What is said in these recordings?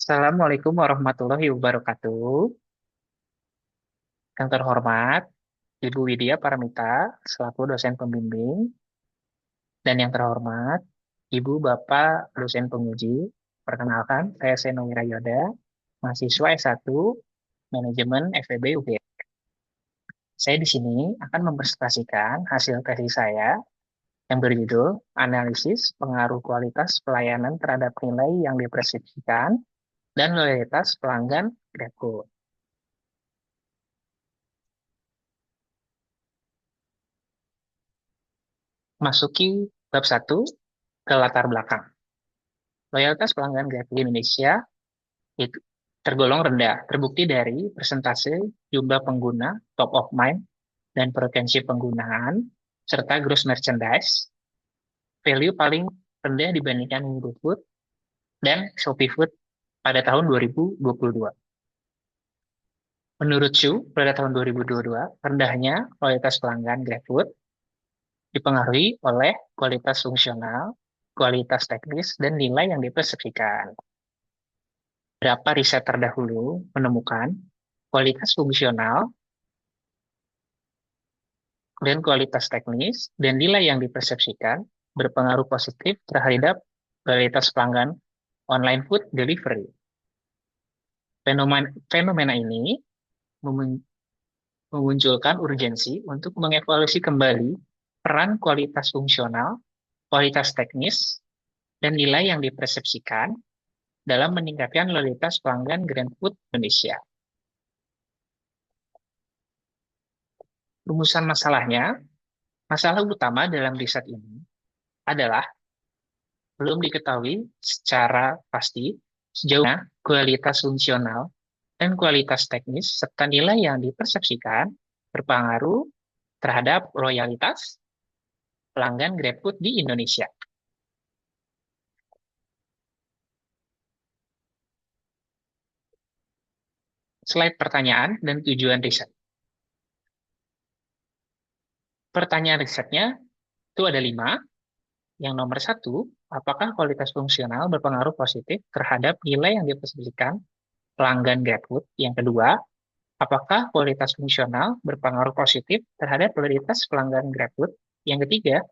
Assalamualaikum warahmatullahi wabarakatuh. Yang terhormat, Ibu Widya Paramita, selaku dosen pembimbing, dan yang terhormat, Ibu Bapak dosen penguji. Perkenalkan, saya Seno Wirayoda, mahasiswa S1 Manajemen FEB UGM. Saya di sini akan mempresentasikan hasil tesis saya yang berjudul Analisis Pengaruh Kualitas Pelayanan Terhadap Nilai yang Dipersepsikan dan Loyalitas Pelanggan GrabFood. Masuki bab 1 ke latar belakang. Loyalitas pelanggan Grab di Indonesia itu tergolong rendah, terbukti dari persentase jumlah pengguna, top of mind, dan frekuensi penggunaan, serta gross merchandise, value paling rendah dibandingkan GoFood dan ShopeeFood pada tahun 2022. Menurut Shu, pada tahun 2022, rendahnya kualitas pelanggan GrabFood dipengaruhi oleh kualitas fungsional, kualitas teknis, dan nilai yang dipersepsikan. Beberapa riset terdahulu menemukan kualitas fungsional dan kualitas teknis dan nilai yang dipersepsikan berpengaruh positif terhadap kualitas pelanggan online food delivery. Fenomena ini memunculkan urgensi untuk mengevaluasi kembali peran kualitas fungsional, kualitas teknis, dan nilai yang dipersepsikan dalam meningkatkan loyalitas pelanggan GrabFood Indonesia. Rumusan masalahnya, masalah utama dalam riset ini adalah belum diketahui secara pasti sejauh mana kualitas fungsional dan kualitas teknis serta nilai yang dipersepsikan berpengaruh terhadap loyalitas pelanggan GrabFood di Indonesia. Slide pertanyaan dan tujuan riset. Pertanyaan risetnya itu ada 5. Yang nomor 1, apakah kualitas fungsional berpengaruh positif terhadap nilai yang dipersepsikan pelanggan GrabFood? Yang kedua, apakah kualitas fungsional berpengaruh positif terhadap loyalitas pelanggan GrabFood? Yang ketiga,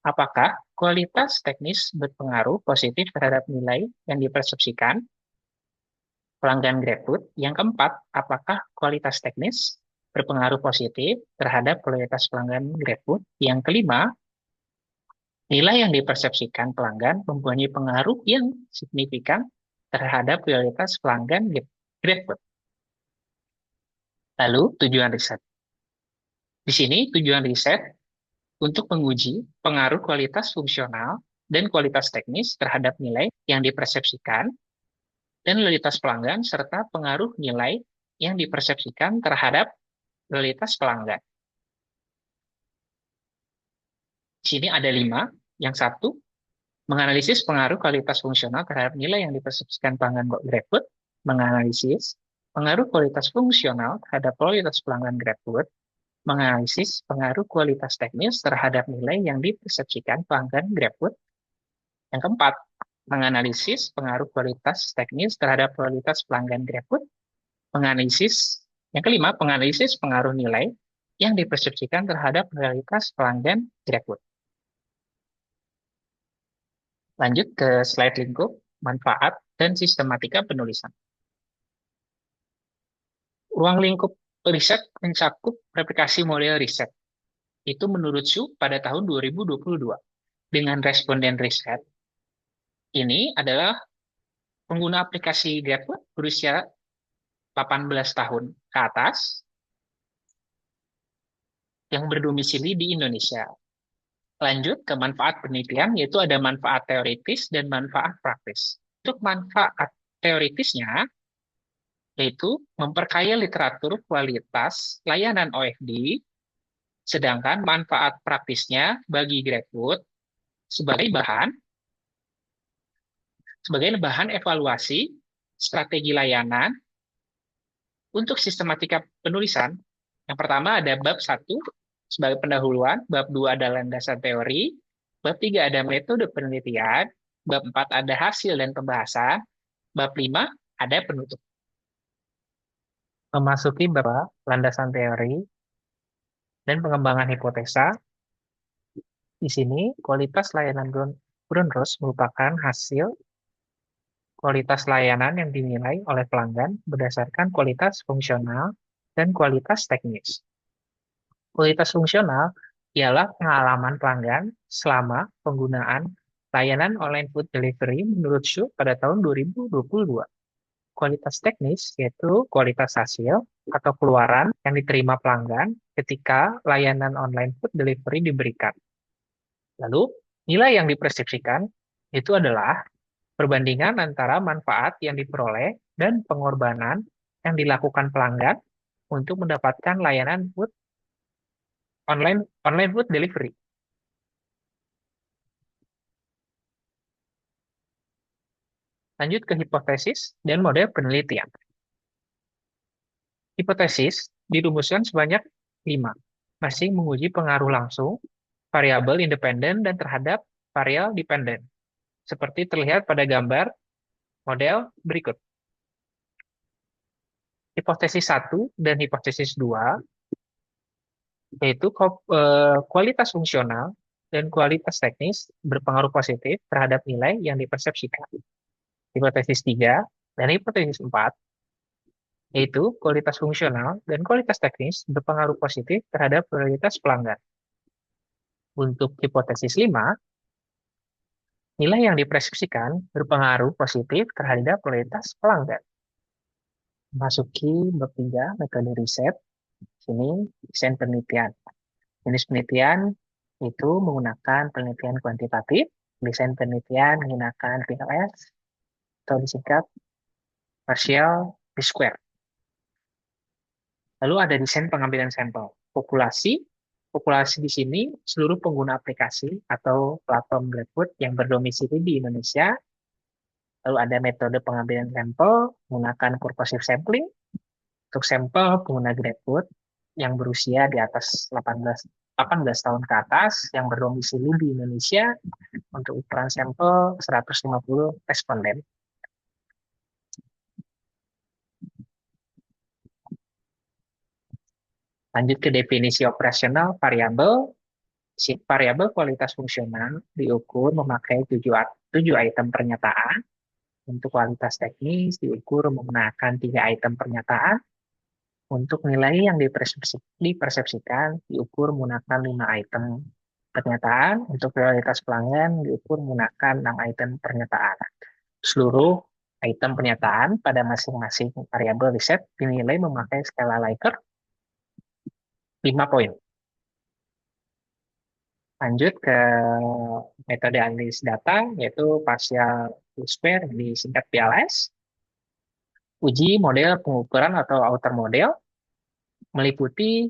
apakah kualitas teknis berpengaruh positif terhadap nilai yang dipersepsikan pelanggan GrabFood? Yang keempat, apakah kualitas teknis berpengaruh positif terhadap kualitas pelanggan GrabFood? Yang kelima, nilai yang dipersepsikan pelanggan mempunyai pengaruh yang signifikan terhadap kualitas pelanggan GrabFood. Lalu, tujuan riset. Di sini tujuan riset untuk menguji pengaruh kualitas fungsional dan kualitas teknis terhadap nilai yang dipersepsikan dan loyalitas pelanggan serta pengaruh nilai yang dipersepsikan terhadap loyalitas pelanggan. Di sini ada 5. Yang satu, menganalisis pengaruh kualitas fungsional terhadap nilai yang dipersepsikan pelanggan GrabFood, menganalisis pengaruh kualitas fungsional terhadap loyalitas pelanggan GrabFood, menganalisis pengaruh kualitas teknis terhadap nilai yang dipersepsikan pelanggan GrabFood. Yang keempat, menganalisis pengaruh kualitas teknis terhadap kualitas pelanggan GrabFood. Yang kelima, menganalisis pengaruh nilai yang dipersepsikan terhadap realitas pelanggan GrabFood. Lanjut ke slide lingkup, manfaat, dan sistematika penulisan. Ruang lingkup riset mencakup replikasi model riset. Itu menurut Shu pada tahun 2022. Dengan responden riset, ini adalah pengguna aplikasi GrabFood berusia 18 tahun ke atas yang berdomisili di Indonesia. Lanjut ke manfaat penelitian, yaitu ada manfaat teoritis dan manfaat praktis. Untuk manfaat teoritisnya, yaitu memperkaya literatur kualitas layanan OFD, sedangkan manfaat praktisnya bagi GrabFood sebagai bahan evaluasi strategi layanan untuk sistematika penulisan. Yang pertama ada bab 1 sebagai pendahuluan, bab 2 adalah landasan teori, bab 3 ada metode penelitian, bab 4 ada hasil dan pembahasan, bab 5 ada penutup. Memasuki beberapa landasan teori dan pengembangan hipotesa, di sini kualitas layanan Brunrose merupakan hasil kualitas layanan yang dinilai oleh pelanggan berdasarkan kualitas fungsional dan kualitas teknis. Kualitas fungsional ialah pengalaman pelanggan selama penggunaan layanan online food delivery menurut Shu pada tahun 2022. Kualitas teknis yaitu kualitas hasil atau keluaran yang diterima pelanggan ketika layanan online food delivery diberikan. Lalu, nilai yang dipersepsikan itu adalah perbandingan antara manfaat yang diperoleh dan pengorbanan yang dilakukan pelanggan untuk mendapatkan layanan online food delivery. Lanjut ke hipotesis dan model penelitian. Hipotesis dirumuskan sebanyak 5, masing menguji pengaruh langsung, variabel independen, dan terhadap variabel dependen, seperti terlihat pada gambar model berikut. Hipotesis 1 dan hipotesis 2 yaitu kualitas fungsional dan kualitas teknis berpengaruh positif terhadap nilai yang dipersepsikan. Hipotesis 3 dan hipotesis 4 yaitu kualitas fungsional dan kualitas teknis berpengaruh positif terhadap prioritas pelanggan. Untuk hipotesis 5, nilai yang dipersepsikan berpengaruh positif terhadap prioritas pelanggan. Masuki bab 3, metode riset. Sini, desain penelitian. Jenis penelitian itu menggunakan penelitian kuantitatif, desain penelitian menggunakan PLS, atau disingkat partial p-square. Lalu ada desain pengambilan sampel. Populasi di sini seluruh pengguna aplikasi atau platform GrabFood yang berdomisili di Indonesia. Lalu ada metode pengambilan sampel menggunakan purposive sampling. Untuk sampel pengguna GrabFood yang berusia di atas 18 tahun ke atas yang berdomisili di Indonesia untuk ukuran sampel 150 responden. Lanjut ke definisi operasional variabel. Variabel kualitas fungsional diukur memakai 7 item pernyataan. Untuk kualitas teknis diukur menggunakan 3 item pernyataan. Untuk nilai yang dipersepsikan diukur menggunakan 5 item pernyataan. Untuk prioritas pelanggan diukur menggunakan 6 item pernyataan. Seluruh item pernyataan pada masing-masing variabel riset dinilai memakai skala Likert 5 poin. Lanjut ke metode analisis data, yaitu partial p-square yang disingkat PLS. Uji model pengukuran atau outer model meliputi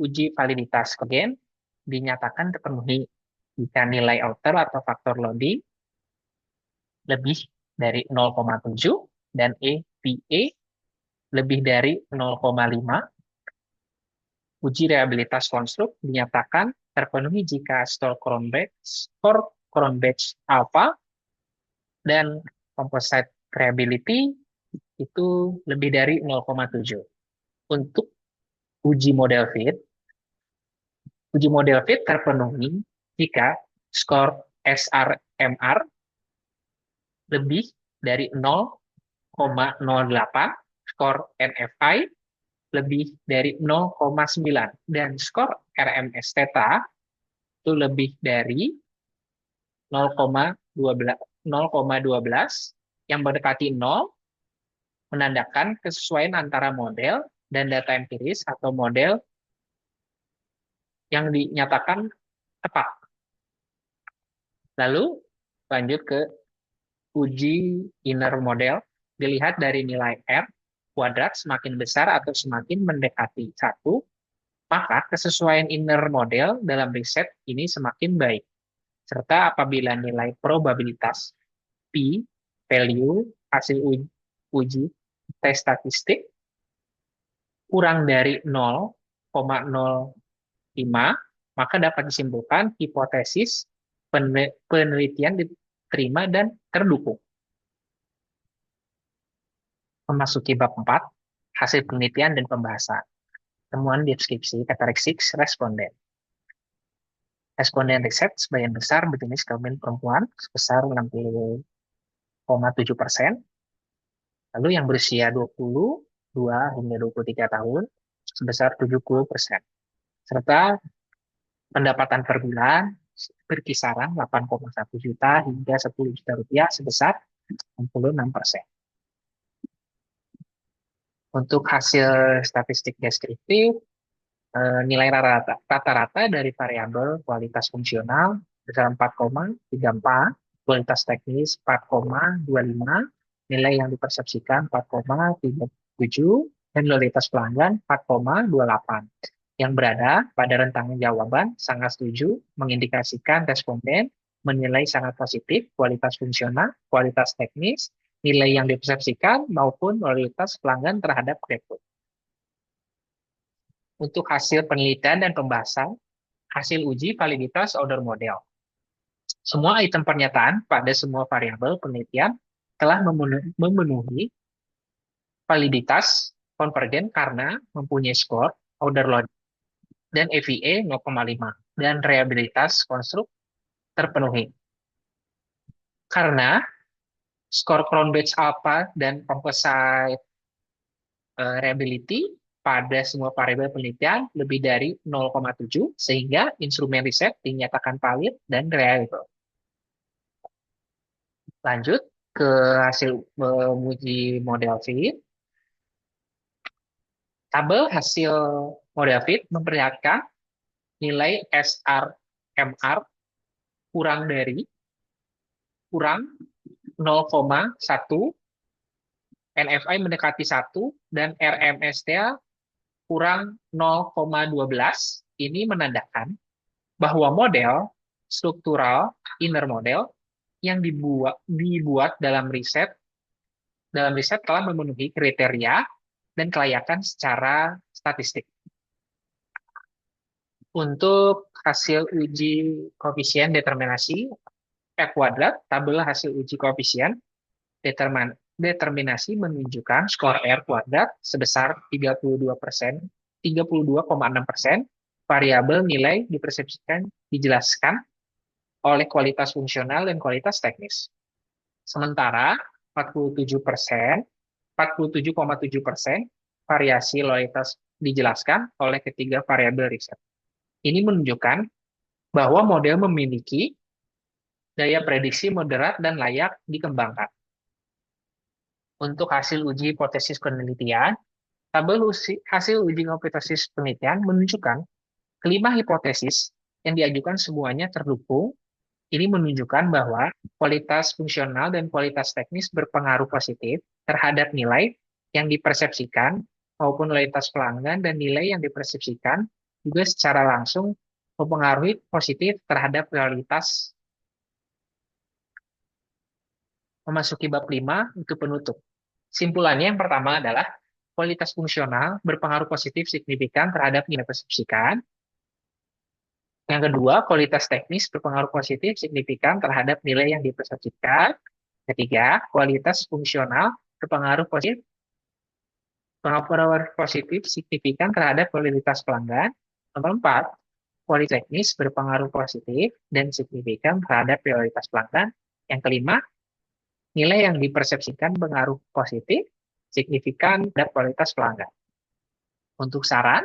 uji validitas kogen dinyatakan terpenuhi jika nilai outer atau faktor loading lebih dari 0,7 dan EVA lebih dari 0,5. Uji reliabilitas konstruk dinyatakan terpenuhi jika skor Cronbach's alpha dan composite reliability itu lebih dari 0,7. Untuk uji model fit terpenuhi jika skor SRMR lebih dari 0,08, skor NFI lebih dari 0,9, dan skor RMS theta itu lebih dari 0,12 yang mendekati 0 menandakan kesesuaian antara model dan data empiris atau model yang dinyatakan tepat. Lalu lanjut ke uji inner model, dilihat dari nilai R kuadrat semakin besar atau semakin mendekati 1, maka kesesuaian inner model dalam riset ini semakin baik. Serta apabila nilai probabilitas P, value, hasil uji tes statistik kurang dari 0,05, maka dapat disimpulkan hipotesis penelitian diterima dan terdukung. Memasuki bab 4, hasil penelitian dan pembahasan. Temuan deskripsi karakteristik responden. Responden riset sebagian besar berjenis kelamin perempuan sebesar 60,7%, lalu yang berusia 22 hingga 23 tahun sebesar 70%, serta pendapatan per bulan berkisaran 8,1 juta hingga 10 juta rupiah sebesar 66%. Untuk hasil statistik deskriptif, nilai rata-rata dari variabel kualitas fungsional sebesar 4,34, kualitas teknis 4,25, nilai yang dipersepsikan 4,37, dan loyalitas pelanggan 4,28. Yang berada pada rentang jawaban sangat setuju mengindikasikan responden menilai sangat positif kualitas fungsional, kualitas teknis, nilai yang dipersepsikan maupun loyalitas pelanggan terhadap GrabFood. Untuk hasil penelitian dan pembahasan, hasil uji validitas order model. Semua item pernyataan pada semua variabel penelitian telah memenuhi validitas konvergen karena mempunyai skor order load dan EVA 0,5 dan reliabilitas konstruk terpenuhi. Karena skor Crown Batch Alpha dan Composite Reliability pada semua variabel penelitian lebih dari 0,7 sehingga instrumen riset dinyatakan valid dan reliable. Lanjut ke hasil menguji model fit. Tabel hasil model fit memperlihatkan nilai SRMR kurang 0,1, NFI mendekati 1, dan RMSTA kurang 0,12. Ini menandakan bahwa model struktural inner model yang dibuat dalam riset telah memenuhi kriteria dan kelayakan secara statistik. Untuk hasil uji koefisien determinasi F kuadrat, tabel hasil uji koefisien determinasi menunjukkan skor R kuadrat sebesar 32%, 32,6%, variabel nilai dipersepsikan dijelaskan oleh kualitas fungsional dan kualitas teknis. Sementara 47%, 47,7% variasi loyalitas dijelaskan oleh ketiga variabel riset. Ini menunjukkan bahwa model memiliki daya prediksi moderat dan layak dikembangkan. Untuk hasil uji hipotesis penelitian, tabel hasil uji hipotesis penelitian menunjukkan kelima hipotesis yang diajukan semuanya terdukung. Ini menunjukkan bahwa kualitas fungsional dan kualitas teknis berpengaruh positif terhadap nilai yang dipersepsikan maupun loyalitas pelanggan, dan nilai yang dipersepsikan juga secara langsung mempengaruhi positif terhadap realitas. Memasuki bab 5 untuk penutup. Simpulannya yang pertama adalah kualitas fungsional berpengaruh positif signifikan terhadap nilai persepsikan. Yang kedua, kualitas teknis berpengaruh positif signifikan terhadap nilai yang dipersepsikan. Ketiga, kualitas fungsional berpengaruh positif signifikan terhadap kualitas pelanggan. Nomor 4, kualitas teknis berpengaruh positif dan signifikan terhadap prioritas pelanggan. Yang kelima, nilai yang dipersepsikan berpengaruh positif signifikan terhadap kualitas pelanggan. Untuk saran,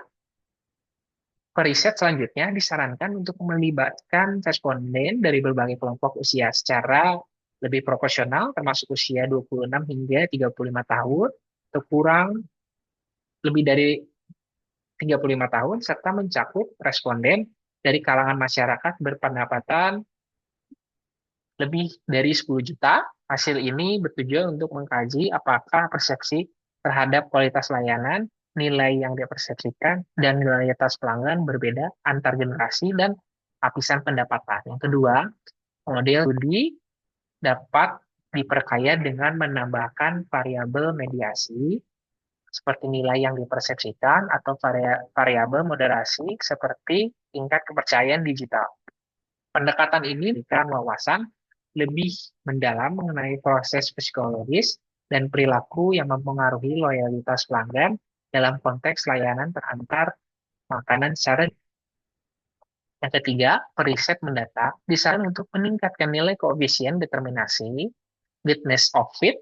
periset selanjutnya disarankan untuk melibatkan responden dari berbagai kelompok usia secara lebih proporsional, termasuk usia 26 hingga 35 tahun, atau kurang lebih dari 35 tahun, serta mencakup responden dari kalangan masyarakat berpendapatan lebih dari 10 juta. Hasil ini bertujuan untuk mengkaji apakah persepsi terhadap kualitas layanan, nilai yang dipersepsikan, dan loyalitas pelanggan berbeda antar generasi dan lapisan pendapatan. Yang kedua, model studi dapat diperkaya dengan menambahkan variabel mediasi seperti nilai yang dipersepsikan atau variabel moderasi seperti tingkat kepercayaan digital. Pendekatan ini memberikan wawasan lebih mendalam mengenai proses psikologis dan perilaku yang mempengaruhi loyalitas pelanggan dalam konteks layanan terantar makanan secara. Yang ketiga, periset mendata disarankan untuk meningkatkan nilai koefisien determinasi goodness of fit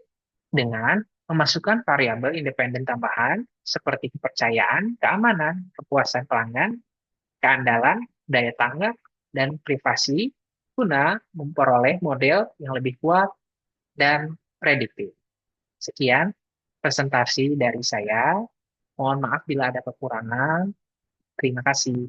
dengan memasukkan variabel independen tambahan seperti kepercayaan, keamanan, kepuasan pelanggan, keandalan, daya tanggap, dan privasi guna memperoleh model yang lebih kuat dan prediktif. Sekian presentasi dari saya. Mohon maaf bila ada kekurangan. Terima kasih.